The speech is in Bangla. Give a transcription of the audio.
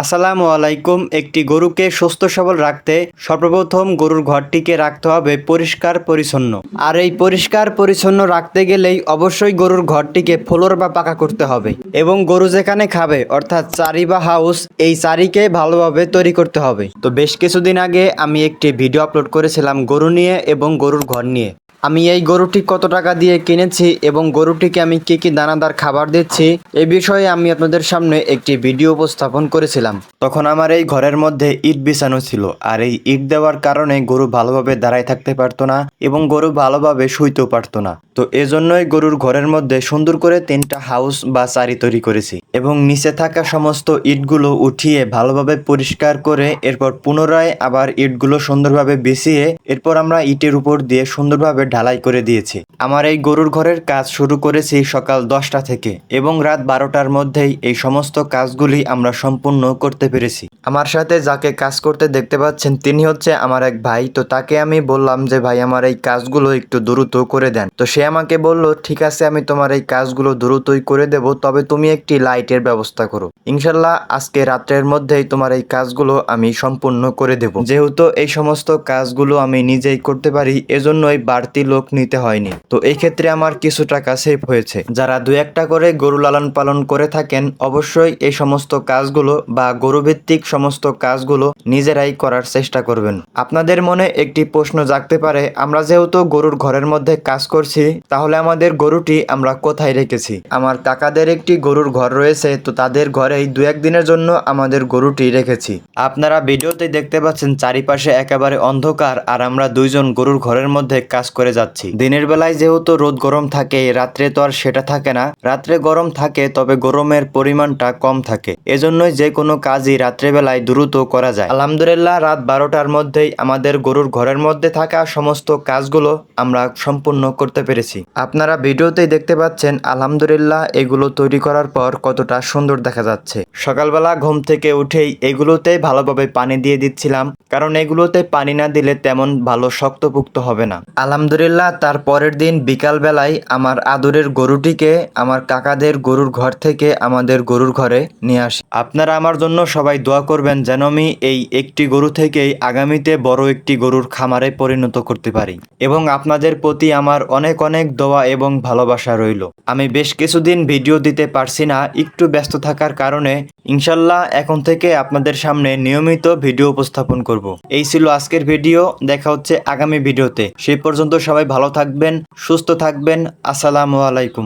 আসসালামু আলাইকুম। একটি গরুকে সুস্থ সবল রাখতে সর্বপ্রথম গরুর ঘরটিকে রাখতে হবে পরিষ্কার পরিচ্ছন্ন। আর এই পরিষ্কার পরিচ্ছন্ন রাখতে গেলেই অবশ্যই গরুর ঘরটিকে ফ্লোর বা পাকা করতে হবে এবং গরু যেখানে খাবে অর্থাৎ চারি বা হাউস, এই চারিকে ভালোভাবে তৈরি করতে হবে। তো বেশ কিছুদিন আগে আমি একটি ভিডিও আপলোড করেছিলাম গরু নিয়ে এবং গরুর ঘর নিয়ে। আমি এই গরুটি কত টাকা দিয়ে কিনেছি এবং গরুটিকে আমি কি কি দানাদার খাবার দিচ্ছি এই বিষয়ে আমি আপনাদের সামনে একটি ভিডিও উপস্থাপন করেছিলাম। তখন আমার এই ঘরের মধ্যে ইট বিছানো ছিল, আর এই ইট দেওয়ার কারণে গরু ভালোভাবে দাঁড়ায় থাকতে পারতো না এবং গরু ভালোভাবে শুইতেও পারতো না। তো এজন্যই গরুর ঘরের মধ্যে সুন্দর করে 3টা হাউস বা চারি তৈরি করেছি এবং নিচে থাকা সমস্ত ইটগুলো উঠিয়ে ভালোভাবে পরিষ্কার করে এরপর পুনরায় আবার ইটগুলো সুন্দরভাবে বিছিয়ে এরপর আমরা ইটের উপর দিয়ে সুন্দরভাবে ঢালাই করে দিয়েছি। আমার এই গরুর ঘরের কাজ শুরু করেছি সকাল 10টা থেকে এবং রাত 12টার মধ্যেই এই সমস্ত কাজগুলি আমরা সম্পূর্ণ করতে পেরেছি। আমার সাথে যাকে কাজ করতে দেখতে পাচ্ছেন তিনি হচ্ছে আমার এক ভাই। তো তাকে আমি বললাম যে ভাই আমার এই কাজগুলো একটু দ্রুত করে দেন। তো সে আমাকে বলল ঠিক আছে, আমি তোমার এই কাজগুলো দ্রুতই করে দেব, তবে তুমি একটি লাইটের ব্যবস্থা করো। ইনশাল্লাহ আজকে রাত্রের মধ্যেই তোমার এই কাজগুলো আমি সম্পূর্ণ করে দেব। যেহেতু এই সমস্ত কাজগুলো আমি নিজেই করতে পারি এজন্যই বাড়তি লোক নিতে হয়নি। তো এই ক্ষেত্রে আমার কিছু টাকা সেভ হয়েছে। যারা 2-1টা করে গরু লালন পালন করে থাকেন অবশ্যই এই সমস্ত কাজগুলো বা গরু ভিত্তিক সমস্ত কাজগুলো নিজেরাই করার চেষ্টা করবেন। আপনাদের মনে একটি প্রশ্ন জাগতে পারে, আমরা যেহেতু গরুর ঘরের মধ্যে কাজ করছি তাহলে আমাদের গরুটি আমরা কোথায় রেখেছি? আমার কাকাদের একটি গরুর ঘর রয়েছে, তো তাদের ঘরেই 2-1 দিনের জন্য আমাদের গরুটি রেখেছি। আপনারা ভিডিওতে দেখতে পাচ্ছেন চারিপাশে একেবারে অন্ধকার আর আমরা দুইজন গরুর ঘরের মধ্যে কাজ করে যাচ্ছি। দিনের বেলায় যেহেতু রোদ গরম থাকে, রাত্রে তো আর সেটা থাকে না। রাত্রে গরম থাকে তবে গরমের পরিমাণটা কম থাকে, এজন্যই যে কোনো কাজই রাত্রেবেলায় দ্রুত করা যায়। আলহামদুলিল্লাহ রাত 12টার মধ্যেই আমাদের গরুর ঘরের মধ্যে থাকা সমস্ত কাজগুলো আমরা সম্পূর্ণ করতে পেরেছি। আপনারা ভিডিওতেই দেখতে পাচ্ছেন আলহামদুলিল্লাহ এগুলো তৈরি করার পর কতটা সুন্দর দেখা যাচ্ছে। সকালবেলা ঘুম থেকে উঠেই এগুলোতেই ভালোভাবে পানি দিয়ে দিচ্ছিলাম, কারণ এগুলোতে পানি না দিলে তেমন ভালো শক্তপুক্ত হবে না। আলহামদুলিল্লাহ তার পরের দিন বিকাল বেলায় আমার আদরের গরুটিকে আমার কাকাদের গরুর ঘর থেকে আমাদের গরুর ঘরে নিয়ে আসি। আপনারা আমার জন্য সবাই দোয়া করবেন যেন আমি এই একটি গরু থেকেই আগামীতে বড় একটি গরুর খামারে পরিণত করতে পারি এবং আপনাদের প্রতি আমার অনেক অনেক দোয়া এবং ভালোবাসা রইল। আমি বেশ কিছুদিন ভিডিও দিতে পারছি না একটু ব্যস্ত থাকার কারণে। ইনশাল্লাহ এখন থেকে আপনাদের সামনে নিয়মিত ভিডিও উপস্থাপন করব। এই ছিল আজকের ভিডিও, দেখা হচ্ছে আগামী ভিডিওতে। সেই পর্যন্ত সবাই ভালো থাকবেন, সুস্থ থাকবেন। আসসালামু আলাইকুম।